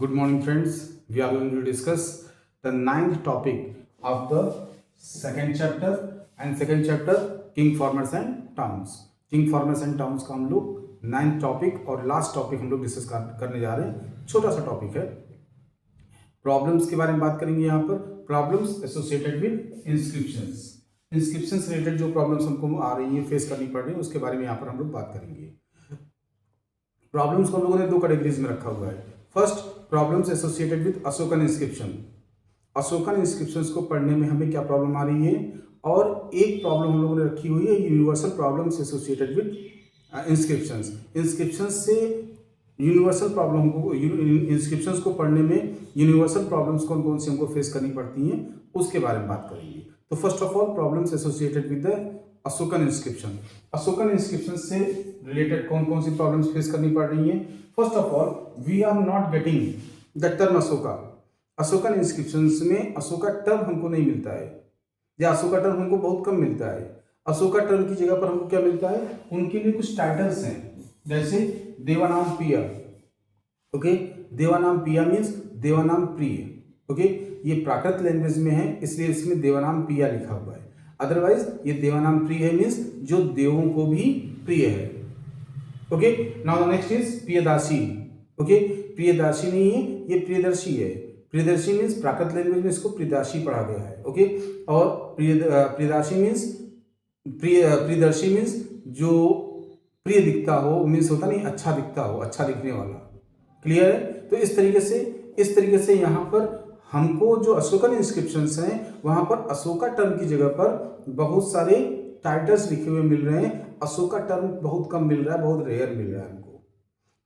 Good morning, friends. We are going to discuss the ninth topic of the second chapter and second chapter king farmers and towns. King farmers and towns का हम लोग ninth topic और last topic हम लोग discuss करने जा रहे हैं. छोटा सा टॉपिक है. प्रॉब्लम्स के बारे में बात करेंगे. यहाँ पर problems associated with inscriptions. Inscription से रिलेटेड जो प्रॉब्लम्स हमको आ रही है, फेस करनी पड़ रही है, उसके बारे में यहाँ पर हम लोग बात करेंगे. प्रॉब्लम्स को हम लोगों ने दो कैटेगरीज में रखा हुआ है. First, problems associated with Ashokan inscription. Ashokan inscriptions को पढ़ने में हमें क्या प्रॉब्लम आ रही है, और एक प्रॉब्लम हम लोगों ने रखी हुई है universal problems associated with inscriptions. Inscriptions से यूनिवर्सल प्रॉब्लम को, इंस्क्रिप्शंस को पढ़ने में यूनिवर्सल प्रॉब्लम्स कौन कौन सी हमको फेस करनी पड़ती हैं, उसके बारे में बात करेंगे. तो first of all, problems associated with the Ashokan inscription. Ashokan inscription से रिलेटेड कौन कौन सी प्रॉब्लम्स फेस करनी पड़ रही हैं. First of all, we are not getting the term Ashoka. Ashokan inscriptions में अशोका टर्म हमको नहीं मिलता है, या अशोका टर्म हमको बहुत कम मिलता है. अशोका टर्म की जगह पर हमको क्या मिलता है, उनके लिए कुछ टाइटल्स हैं, जैसे देवानाम प्रिय. ओके, देवानाम प्रिय मीन्स देवानाम प्रिय. ओके, ये प्राकृत लैंग्वेज में है, इसलिए इसमें देवानाम प्रिय लिखा हुआ है. अदरवाइज ये देवानाम प्रिय है मीन्स जो देवों को भी प्रिय है. Okay, now the next is Priyadasi. Okay, Priyadasi नहीं है, ये प्रियदर्शी है. प्रियदर्शी मीन्स प्राकृत लैंग्वेज में इसको प्रियदासी पढ़ा गया है. ओके, और प्रियदासी मीन्स प्रियदर्शी मीन्स जो प्रिय दिखता हो, मीन्स होता नहीं अच्छा दिखता हो, अच्छा दिखने वाला. क्लियर है. तो इस तरीके से यहाँ पर हमको जो अशोकन इंस्क्रिप्शंस हैं, वहाँ पर अशोका टर्म की जगह पर बहुत सारे टाइटल्स लिखे हुए मिल रहे हैं. अशोका टर्म बहुत कम मिल रहा है, बहुत रेयर मिल रहा है हमको.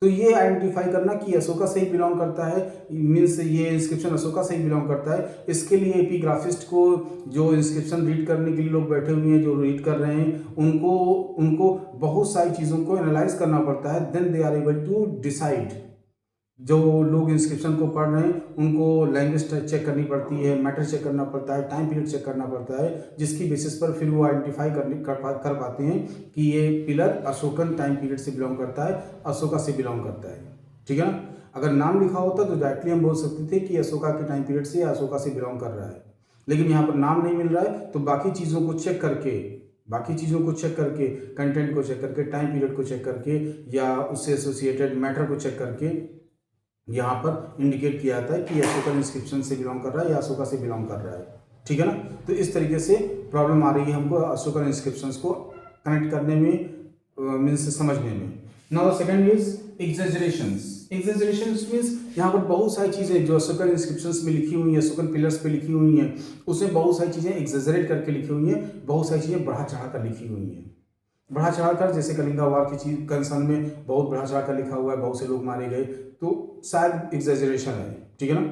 तो ये आइडेंटिफाई करना कि अशोका से ही बिलोंग करता है, मीन्स ये इंस्क्रिप्शन अशोका से ही बिलोंग करता है. इसके लिए एपिग्राफिस्ट को, जो इंस्क्रिप्शन रीड करने के लिए लोग बैठे हुए हैं, जो रीड कर रहे हैं, उनको बहुत सारी चीज़ों को एनालाइज करना पड़ता है. Then they are able to decide. जो लोग इंस्क्रिप्शन को पढ़ रहे हैं उनको लैंग्वेज चेक करनी पड़ती है, मैटर चेक करना पड़ता है, टाइम पीरियड चेक करना पड़ता है, जिसकी बेसिस पर फिर वो आइडेंटिफाई कर पाते हैं कि ये पिलर अशोकन टाइम पीरियड से बिलोंग करता है, अशोका से बिलोंग करता है. ठीक है ना. अगर नाम लिखा होता तो डायरेक्टली हम बोल सकते थे कि अशोका के टाइम पीरियड से या अशोका से बिलोंग कर रहा है. लेकिन यहाँ पर नाम नहीं मिल रहा है, तो बाकी चीज़ों को चेक करके, कंटेंट को चेक करके, टाइम पीरियड को चेक करके, या उससे एसोसिएटेड मैटर को चेक करके यहाँ पर इंडिकेट किया जाता है कि अशोकन इंस्क्रिप्शन से बिलोंग कर रहा है या अशोका से बिलोंग कर रहा है. ठीक है ना. तो इस तरीके से प्रॉब्लम आ रही है हमको अशोकन इंस्क्रिप्शंस को कनेक्ट करने में, मीन्स समझने में. Now the second is exaggerations. Exaggerations means यहाँ पर बहुत सारी चीज़ें जो अशोकन इंस्क्रिप्शंस में लिखी हुई हैं, अशोकन पिलर्स पे लिखी हुई हैं, उसमें बहुत सारी चीज़ें एग्जेजरेट करके लिखी हुई हैं, बहुत सारी चीज़ें बढ़ा चढ़ा कर लिखी हुई हैं. बढ़ा चढ़ाकर, जैसे कलिंगा वार की चीज कंसर्न में बहुत बढ़ा चढ़ाकर लिखा हुआ है, बहुत से लोग मारे गए, तो शायद एग्जेजरेशन है. ठीक है ना.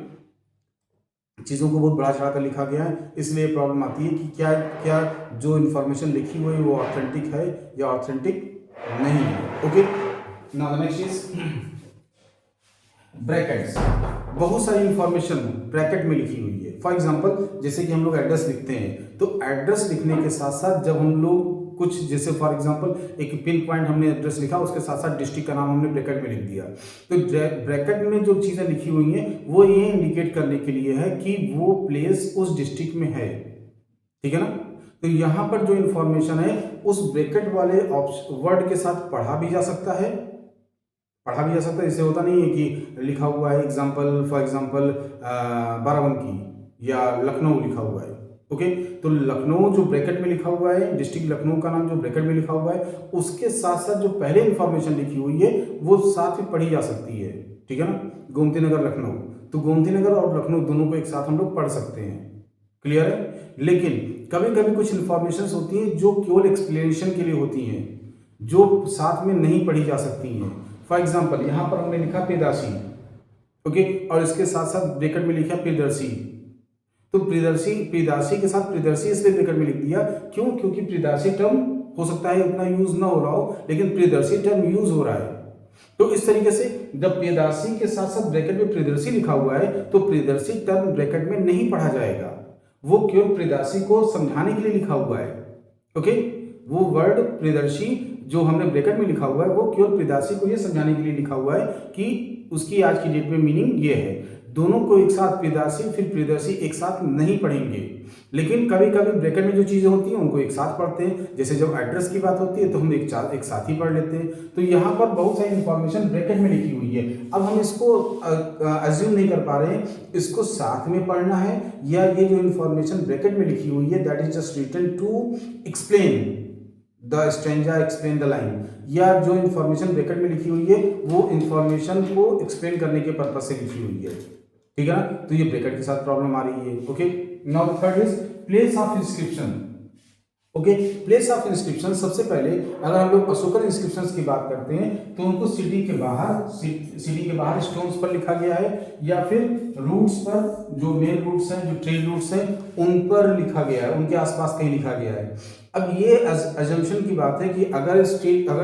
चीज़ों को बहुत बढ़ा चढ़ाकर लिखा गया है, इसलिए प्रॉब्लम आती है कि क्या जो इन्फॉर्मेशन लिखी हुई है वो ऑथेंटिक है या ऑथेंटिक नहीं है. Okay, now the next is brackets. बहुत सारी इंफॉर्मेशन ब्रैकेट में लिखी हुई है. फॉर एग्जांपल, जैसे कि हम लोग एड्रेस लिखते हैं, तो एड्रेस लिखने के साथ साथ जब हम लोग कुछ, जैसे फॉर एग्जांपल एक पिन पॉइंट हमने एड्रेस लिखा, उसके साथ साथ डिस्ट्रिक्ट का नाम हमने ब्रैकेट में लिख दिया, तो ब्रैकेट में जो चीज़ें लिखी हुई हैं वो ये इंडिकेट करने के लिए है कि वो प्लेस उस डिस्ट्रिक्ट में है. ठीक है ना. तो यहाँ पर जो इंफॉर्मेशन है उस ब्रैकेट वाले वर्ड के साथ पढ़ा भी जा सकता है. जैसे होता नहीं है कि लिखा हुआ है एग्जाम्पल, फॉर एग्जाम्पल बाराबंकी या लखनऊ लिखा हुआ है. ओके, तो लखनऊ जो ब्रैकेट में लिखा हुआ है, डिस्ट्रिक्ट लखनऊ का नाम जो ब्रैकेट में लिखा हुआ है, उसके साथ साथ जो पहले इंफॉर्मेशन लिखी हुई है वो साथ में पढ़ी जा सकती है. ठीक है ना. गोमती नगर लखनऊ, तो गोमती नगर और लखनऊ दोनों को एक साथ हम लोग पढ़ सकते हैं. क्लियर है. लेकिन कभी कभी कुछ इंफॉर्मेशन होती हैं जो केवल एक्सप्लेनेशन के लिए होती हैं, जो साथ में नहीं पढ़ी जा सकती हैं. फॉर एग्जाम्पल, यहाँ पर हमने लिखा प्रियदासी. ओके, और इसके साथ साथ ब्रैकेट में लिखा प्रियदर्शी. तो प्रियदासी के साथ प्रियदर्शी इसलिए ब्रैकेट में लिख दिया, क्यों? क्योंकि प्रियदासी टर्म हो सकता है उतना यूज ना हो रहा हो, लेकिन प्रियदर्शी टर्म यूज हो रहा है. तो इस तरीके से जब प्रियदासी के साथ साथ ब्रैकेट में प्रियदर्शी लिखा हुआ है, तो प्रियदर्शी टर्म ब्रैकेट में नहीं पढ़ा जाएगा, वो केवल प्रियदासी को समझाने के लिए लिखा हुआ है. ओके, वो वर्ड प्रियदर्शी जो हमने ब्रैकेट में लिखा हुआ है वो केवल प्रियदासी को ये समझाने के लिए लिखा हुआ है कि उसकी आज की डेट में मीनिंग ये है। दोनों को एक साथ प्रियदर्शी फिर प्रियदर्शी एक साथ नहीं पढ़ेंगे, लेकिन कभी कभी ब्रैकेट में जो चीज़ें होती हैं उनको एक साथ पढ़ते हैं। जैसे जब एड्रेस की बात होती है तो हम एक साथ ही पढ़ लेते हैं। तो यहाँ पर बहुत सारी इंफॉर्मेशन ब्रैकेट में लिखी हुई है। अब हम इसको अज्यूम नहीं कर पा रहे हैं इसको साथ में पढ़ना है या ये जो इंफॉर्मेशन ब्रैकेट में लिखी हुई है that is just written to explain the stanza, explain the line, या जो इंफॉर्मेशन ब्रैकेट में लिखी हुई है वो इंफॉर्मेशन को एक्सप्लेन करने के पर्पज से लिखी हुई है। ठीक है ना, तो ये ब्रैकेट के साथ प्रॉब्लम आ रही है। Okay, now the third is place of inscription. Okay, place of inscription, सबसे पहले अगर हम लोग अशोकन इंस्क्रिप्शंस की बात करते हैं तो उनको सिटी के बाहर स्टोन्स पर लिखा गया है या फिर रूट्स पर, जो मेन रूट्स हैं, जो ट्रेड रूट्स हैं उन पर लिखा गया है, उनके आसपास कहीं लिखा गया है। अब ये अजम्पशन की बात है कि अगर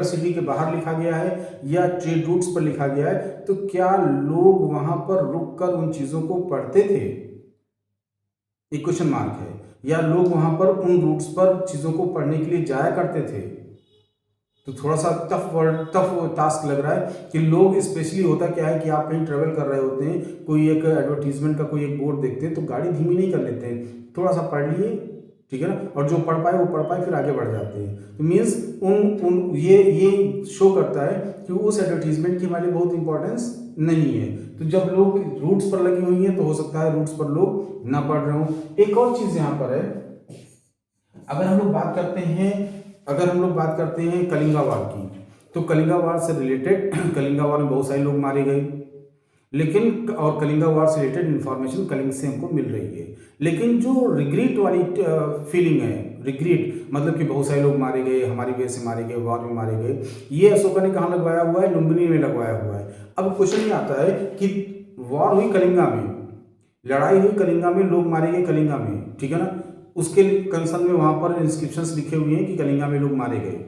सिटी के बाहर लिखा गया है या ट्रेड रूट्स पर लिखा गया है तो क्या लोग वहां पर रुककर उन चीजों को पढ़ते थे, एक क्वेश्चन मार्क है, या लोग वहां पर उन रूट्स पर चीजों को पढ़ने के लिए जाया करते थे। तो थोड़ा सा टफ टास्क लग रहा है कि लोग, स्पेशली होता क्या है कि आप कहीं ट्रेवल कर रहे होते हैं, कोई एक एडवर्टीजमेंट का कोई एक बोर्ड देखते हैं तो गाड़ी धीमी नहीं कर लेते हैं, थोड़ा सा पढ़ लिए, ठीक है ना, और जो पढ़ पाए वो पढ़ पाए फिर आगे बढ़ जाते हैं। तो मीन्स उन ये शो करता है कि उस एडवर्टीजमेंट की हमारे लिए बहुत इंपॉर्टेंस नहीं है। तो जब लोग रूट्स पर लगी हुई है तो हो सकता है रूट्स पर लोग ना पढ़ रहे हो। एक और चीज यहाँ पर है, अगर हम लोग बात करते हैं कलिंगा वार की, तो कलिंगा वार से रिलेटेड कलिंगा वार में बहुत सारे लोग मारे गए, लेकिन और कलिंगा वार से रिलेटेड इन्फॉर्मेशन कलिंग से हमको मिल रही है। लेकिन जो रिग्रेट वाली फीलिंग है, रिग्रेट मतलब कि बहुत सारे लोग मारे गए, हमारी वजह से मारे गए, वॉर में मारे गए, ये अशोका ने कहाँ लगवाया हुआ है? लुम्बिनी में लगवाया हुआ है। अब क्वेश्चन ये आता है कि वॉर हुई कलिंगा में, लड़ाई हुई कलिंगा में, लोग मारे गए कलिंगा में, ठीक है ना, उसके कंसर्न में वहां पर इंस्क्रिप्शंस लिखे हुए हैं कि कलिंगा में लोग मारे गए,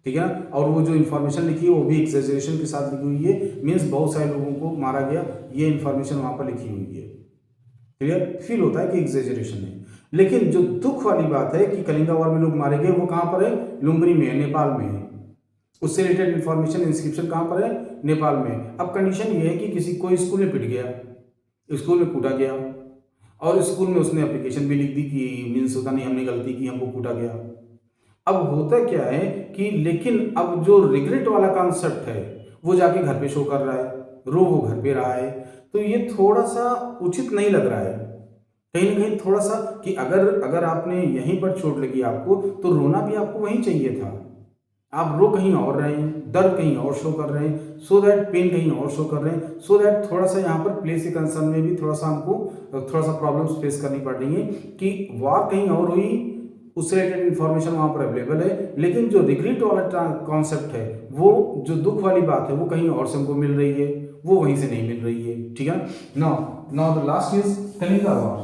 ठीक है ना, और वो जो इन्फॉर्मेशन लिखी है वो भी एक्सेजरेशन के साथ लिखी हुई है, मीन्स बहुत सारे लोगों को मारा गया, ये इन्फॉर्मेशन वहां पर लिखी हुई है। क्लियर फील होता है कि एक्सेजरेशन है। लेकिन जो दुख वाली बात है कि कलिंगा वॉर में लोग मारे गए वो कहां पर है? लुम्बिनी में, नेपाल में है। उससे रिलेटेड इन्फॉर्मेशन इंस्क्रिप्शन कहां पर है? नेपाल में। अब कंडीशन ये है कि किसी कोई स्कूल में पिट गया, स्कूल में कूटा गया, और स्कूल में उसने एप्लीकेशन भी लिख दी कि मीन्स होता नहीं हमने गलती की, हमको कूटा गया। अब होता क्या है कि लेकिन अब जो रिग्रेट वाला कॉन्सेप्ट है वो जाके घर पे शो कर रहा है, रो वो घर पे रहा है, तो ये थोड़ा सा उचित नहीं लग रहा है कहीं ना कहीं, थोड़ा सा कि अगर आपने यहीं पर चोट लगी आपको तो रोना भी आपको वहीं चाहिए था, आप रो कहीं और रहे हैं, दर्द कहीं और शो कर रहे हैं, सो दैट पेन कहीं और शो कर रहे हैं, सो दैट थोड़ा सा यहाँ पर प्लेस के कंसर्न में भी थोड़ा सा हमको थोड़ा सा प्रॉब्लम्स फेस करनी पड़ रही है कि वार कहीं और हुई, उससे रिलेटेड इन्फॉर्मेशन वहां पर अवेलेबल है, लेकिन जो रिग्रेट वाला कॉन्सेप्ट है, वो जो दुख वाली बात है वो कहीं और से हमको मिल रही है, वो वहीं से नहीं मिल रही है, ठीक है। Now the last is Kalinga war,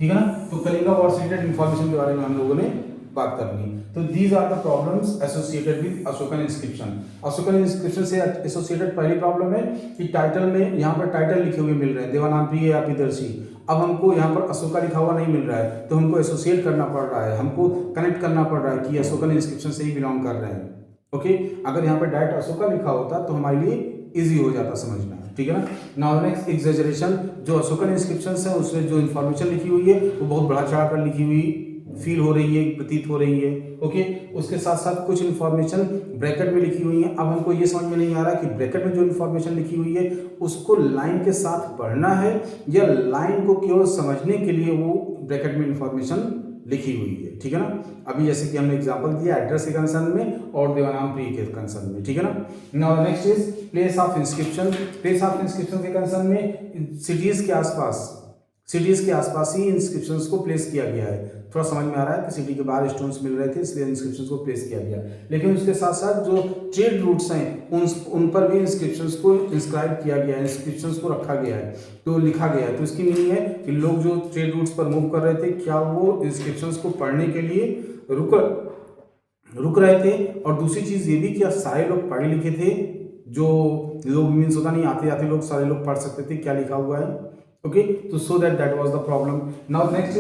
ठीक है ना। तो कलिंगा वॉर से रिलेटेड इन्फॉर्मेशन के बारे में हम लोगों ने बात कर ली। तो these are the problems associated with Ashokan inscription. Ashokan inscription से एसोसिएटेड पहली प्रॉब्लम है कि टाइटल में यहाँ पर टाइटल लिखे हुए मिल रहे हैं, देवानाम्पी या प्रियदर्शी। अब हमको यहाँ पर अशोका लिखा हुआ नहीं मिल रहा है, तो हमको एसोसिएट करना पड़ रहा है, हमको कनेक्ट करना पड़ रहा है कि अशोकन इंस्क्रिप्शन से ही बिलोंग कर रहे हैं। ओके, अगर यहाँ पर डायरेक्ट अशोका लिखा होता तो हमारे लिए इजी हो जाता समझना, ठीक है ना। नाउ नेक्स्ट एक्सैजरेशन, जो अशोकन इंस्क्रिप्शन है उसमें जो इन्फॉर्मेशन लिखी हुई है वो बहुत बढ़ा चढ़ा कर लिखी हुई फील हो रही है, प्रतीत हो रही है। ओके, उसके साथ साथ कुछ इन्फॉर्मेशन ब्रैकेट में लिखी हुई है। अब हमको ये समझ में नहीं आ रहा कि ब्रैकेट में जो इन्फॉर्मेशन लिखी हुई है उसको लाइन के साथ पढ़ना है या लाइन को केवल समझने के लिए वो ब्रैकेट में इन्फॉर्मेशन लिखी हुई है, ठीक है ना। अभी जैसे कि हमने एग्जांपल दिया एड्रेस के कंसर्न में और देवानाम्पी के कंसर्न में, ठीक है ना। Now next is place of inscription. Place of inscription के कंसर्न में सिटीज के आसपास ही इंस्क्रिप्शंस को प्लेस किया गया है। थोड़ा समझ में आ रहा है कि सिटी के बाहर स्टोन्स मिल रहे थे इसलिए इंस्क्रिप्शंस को प्लेस किया गया, लेकिन उसके साथ साथ जो ट्रेड रूट्स हैं उन पर भी इंस्क्रिप्शंस को इंस्क्राइब किया गया है, इंस्क्रिप्शंस को रखा गया है, तो लिखा गया है। तो इसकी मीनिंग है कि लोग जो ट्रेड रूट्स पर मूव कर रहे थे क्या वो इंस्क्रिप्शंस को पढ़ने के लिए रुक रहे थे, और दूसरी चीज़ ये भी कि सारे लोग पढ़े लिखे थे, जो लोग मीन्स होता नहीं आते जाते लोग सारे लोग पढ़ सकते थे क्या लिखा हुआ है। ओके, तो so that was the problem. Now next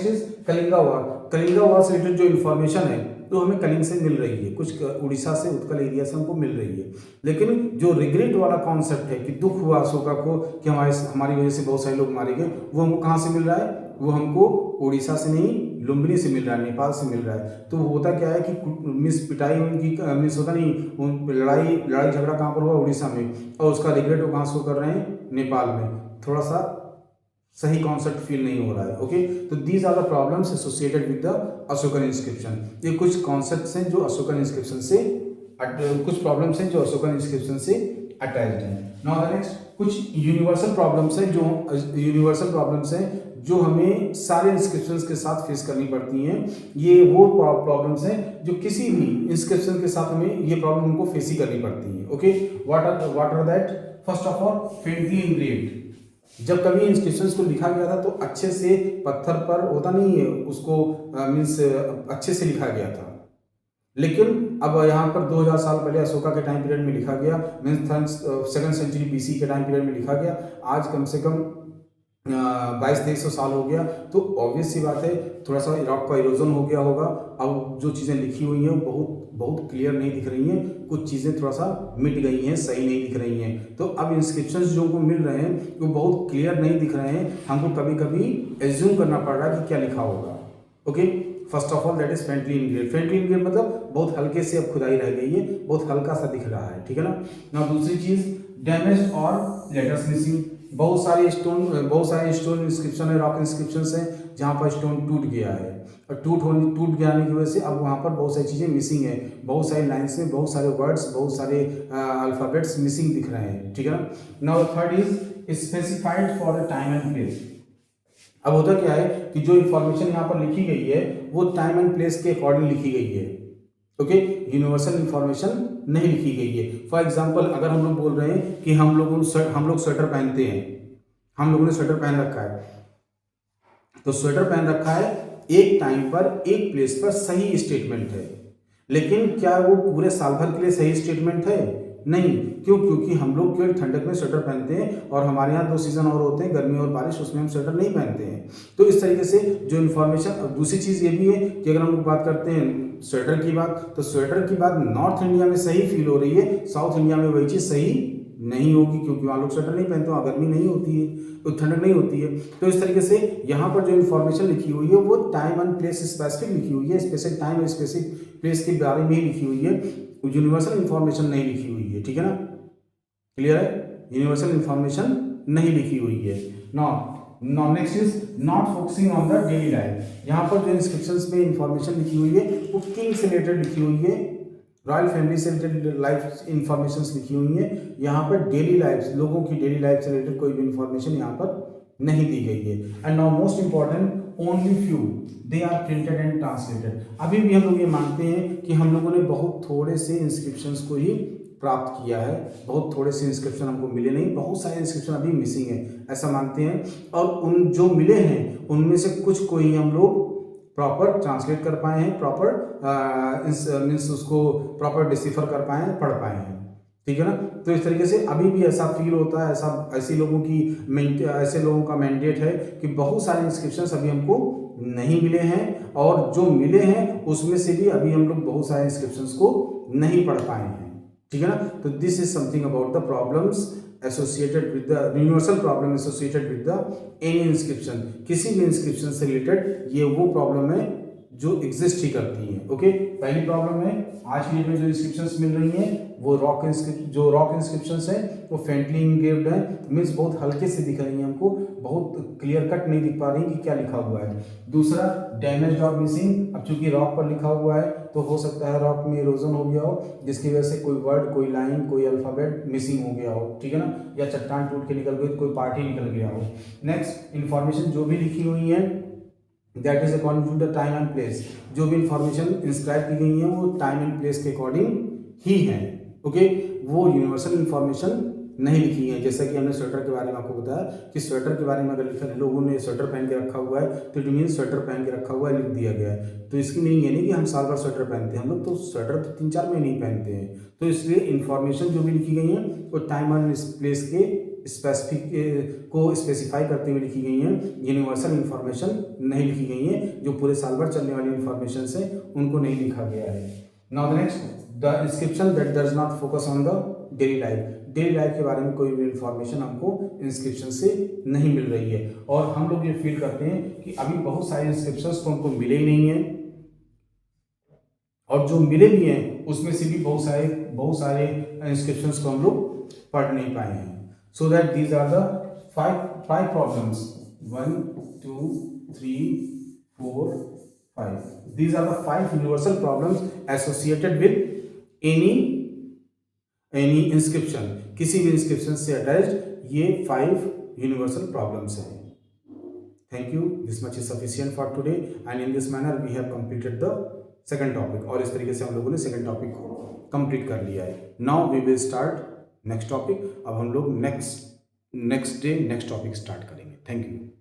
is Kalinga war. Kalinga war से रिलेटेड जो इन्फॉर्मेशन है तो हमें कलिंग से मिल रही है, कुछ उड़ीसा से, उत्कल एरिया से हमको मिल रही है। लेकिन जो रिग्रेट वाला कॉन्सेप्ट है कि दुख हुआ अशोका को कि हमारी वजह से बहुत सारे लोग मारे गए, वो हमको कहाँ से मिल रहा है? वो हमको उड़ीसा से नहीं, लुम्बिनी से मिल रहा है, नेपाल से मिल रहा है। तो होता क्या है कि मिस पिटाई उनकी मिस होता नहीं, लड़ाई झगड़ा कहाँ पर हुआ? उड़ीसा में, और उसका रिग्रेट वो कहाँ शो कर रहे हैं? नेपाल में। थोड़ा सा सही कॉन्सेप्ट फील नहीं हो रहा है। ओके, तो these are the problems associated with the Ashokan inscription. ये कुछ कॉन्सेप्ट्स हैं जो अशोकन इंस्क्रिप्शन से, कुछ प्रॉब्लम्स हैं जो अशोकन इंस्क्रिप्शन से अटैच्ड हैं। नाउ द नेक्स्ट, कुछ यूनिवर्सल प्रॉब्लम्स हैं जो हमें सारे इंस्क्रिप्शंस के साथ फेस करनी पड़ती हैं। ये वो प्रॉब्लम्स हैं जो किसी भी इंस्क्रिप्शन के साथ हमें ये प्रॉब्लम हमको फेस ही करनी पड़ती है। Okay, what are that? First of all, faintly engraved. जब कभी इंस्क्रिप्शंस को लिखा गया था तो अच्छे से पत्थर पर होता नहीं है, उसको मीन्स अच्छे से लिखा गया था। लेकिन अब यहाँ पर 2000 साल पहले अशोका के टाइम पीरियड में लिखा गया, मीन्स 2nd सेंचुरी BC के टाइम पीरियड में लिखा गया, आज कम से कम 2200-2300 साल हो गया। तो ऑब्वियस सी बात है, थोड़ा सा रॉक का इरोजन हो गया होगा। अब जो चीज़ें लिखी हुई हैं वो बहुत क्लियर नहीं दिख रही हैं, कुछ चीज़ें थोड़ा सा मिट गई हैं, सही नहीं दिख रही हैं। तो अब इंस्क्रिप्शंस जो हमको मिल रहे हैं वो बहुत क्लियर नहीं दिख रहे हैं, हमको कभी कभी एज्यूम करना पड़ रहा है कि क्या लिखा होगा। Okay, first of all that is faintly engraved. Faintly engraved मतलब बहुत हल्के से अब खुदाई रह गई है, बहुत हल्का सा दिख रहा है, ठीक है ना। ना दूसरी चीज, डैमेज और लेटर्स मिसिंग। बहुत सारे स्टोन इंस्क्रिप्शन है, रॉक इंस्क्रिप्शन है जहाँ पर स्टोन टूट गया है, और टूट जाने की वजह से अब वहाँ पर बहुत सारी चीज़ें मिसिंग है, बहुत सारी लाइन्स में बहुत सारे वर्ड्स, बहुत सारे अल्फ़ाबेट्स मिसिंग दिख रहे हैं, ठीक है ना। Now third is specified for the time and place. अब होता क्या है कि जो इन्फॉर्मेशन यहाँ पर लिखी गई है वो टाइम एंड प्लेस के अकॉर्डिंग लिखी गई है। ओके, यूनिवर्सल इंफॉर्मेशन नहीं लिखी गई है। फॉर एग्जांपल, अगर हम लोग बोल रहे हैं कि हम लोग स्वेटर पहनते हैं, हम लोगों ने स्वेटर पहन रखा है, तो स्वेटर पहन रखा है एक टाइम पर, एक प्लेस पर, सही स्टेटमेंट है। लेकिन क्या वो पूरे साल भर के लिए सही स्टेटमेंट है? नहीं। क्यों? क्योंकि हम लोग केवल ठंडक में स्वेटर पहनते हैं, और हमारे यहाँ 2 सीजन और होते हैं, गर्मी और बारिश, उसमें हम स्वेटर नहीं पहनते हैं। तो इस तरीके से जो इन्फॉर्मेशन, दूसरी चीज़ ये भी है कि अगर हम लोग बात करते हैं स्वेटर की बात, तो स्वेटर की बात नॉर्थ इंडिया में सही फील हो रही है, साउथ इंडिया में वही चीज़ सही नहीं होगी, क्योंकि वहाँ लोग स्वेटर नहीं पहनते, वहाँ गर्मी नहीं होती है, तो ठंडक नहीं होती है। तो इस तरीके से यहाँ पर जो इन्फॉर्मेशन लिखी हुई है वो टाइम एंड प्लेस स्पेसिफिक लिखी हुई है, स्पेसिफिक टाइम और स्पेसिफिक प्लेस के बारे में ही लिखी हुई है, यूनिवर्सल इन्फॉर्मेशन नहीं लिखी हुई है, ठीक है ना। क्लियर है? यूनिवर्सल इन्फॉर्मेशन नहीं लिखी हुई है। Now next is not focusing on the daily life. यहाँ पर जो इंस्क्रिप्शंस में इन्फॉर्मेशन लिखी हुई है वो किंग से रिलेटेड लिखी हुई है, रॉयल फैमिली से रिलेटेड लाइफ इंफॉर्मेशन लिखी हुई है। यहाँ पर डेली लाइफ, लोगों की डेली लाइफ से रिलेटेड कोई भी इंफॉर्मेशन यहाँ पर नहीं दी गई है। And now most important, only few they are printed and translated. अभी भी हम लोग ये मानते हैं कि हम लोगों ने बहुत थोड़े से इंस्क्रिप्शंस को ही प्राप्त किया है, बहुत थोड़े से इंस्क्रिप्शन हमको मिले नहीं, बहुत सारे इंस्क्रिप्शन अभी मिसिंग है, ऐसा मानते हैं। और उन जो मिले हैं उनमें से कुछ को ही हम लोग प्रॉपर ट्रांसलेट कर पाए हैं, प्रॉपर मीन्स उसको प्रॉपर डिसिफर कर पाए हैं, पढ़ पाए हैं, ठीक है ना। तो इस तरीके से अभी भी ऐसा फील होता है, ऐसे लोगों का मैंडेट है कि बहुत सारे इंस्क्रिप्शंस अभी हमको नहीं मिले हैं, और जो मिले हैं उसमें से भी अभी हम लोग बहुत सारे इंस्क्रिप्शंस को नहीं पढ़ पाए हैं, ठीक है ना। तो this is something about the problems associated with the universal problem associated with the any inscription. किसी भी इंस्क्रिप्शन से रिलेटेड ये वो प्रॉब्लम है जो एग्जिस्ट ही करती हैं। ओके, पहली प्रॉब्लम है आज की डेट में जो इंस्क्रिप्शंस मिल रही हैं वो रॉक इंस्क्रिप्शंस हैं, वो फेंटली इंग्रेव्ड है, मीन्स बहुत हल्के से दिख रही हैं, हमको बहुत क्लियर कट नहीं दिख पा रही कि क्या लिखा हुआ है। दूसरा, डैमेज और मिसिंग। अब चूंकि रॉक पर लिखा हुआ है तो हो सकता है रॉक में इरोजन हो गया हो, जिसकी वजह से कोई वर्ड, कोई लाइन, कोई अल्फाबेट मिसिंग हो गया हो, ठीक है ना, या चट्टान टूट के निकल गई, कोई पार्ट ही निकल गया हो। नेक्स्ट, इन्फॉर्मेशन जो भी लिखी हुई है that is according to the time and place. जो भी इंफॉर्मेशन इंस्क्राइब की गई है वो टाइम एंड प्लेस के अकॉर्डिंग ही है। ओके, वो यूनिवर्सल इंफॉर्मेशन नहीं लिखी है। जैसा कि हमने स्वेटर के बारे में आपको बताया कि स्वेटर के बारे में अगर लिखा, लोगों ने स्वेटर पहन के रखा हुआ है तो इट मीन स्वेटर पहन के रखा हुआ है लिख दिया गया है, तो इसकी मीनिंग ये नहीं कि हम साल भर स्वेटर पहनते हैं, हम लोग तो स्वेटर तो 3-4 महीने ही पहनते हैं। तो इसलिए इंफॉर्मेशन जो भी लिखी गई है वो टाइम एंड प्लेस के स्पेसिफिक को स्पेसिफाई करते हुए लिखी गई हैं, यूनिवर्सल इंफॉर्मेशन नहीं लिखी गई हैं, जो पूरे साल भर चलने वाली इंफॉर्मेशन से उनको नहीं लिखा गया है। Now the next, the inscription that does not focus on the daily life. Daily life के बारे में कोई भी इंफॉर्मेशन हमको इंस्क्रिप्शन से नहीं मिल रही है, और हम लोग ये फील करते हैं कि अभी बहुत सारे इंस्क्रिप्शंस तो हमको मिले ही नहीं हैं, और जो मिले भी हैं उसमें से भी बहुत सारे इंस्क्रिप्शंस को हम लोग पढ़ नहीं पाए हैं। So that these are the five problems, 1 2 3 4 5, these are the 5 universal problems associated with any inscription। किसी भी inscription से अटैच्ड ये 5 universal problems हैं। Thank you, this much is sufficient for today, and in this manner we have completed the second topic, और इस तरीके से हम लोगों ने second topic को complete कर लिया है। Now we will start next topic। अब हम लोग next day next topic start करेंगे। Thank you।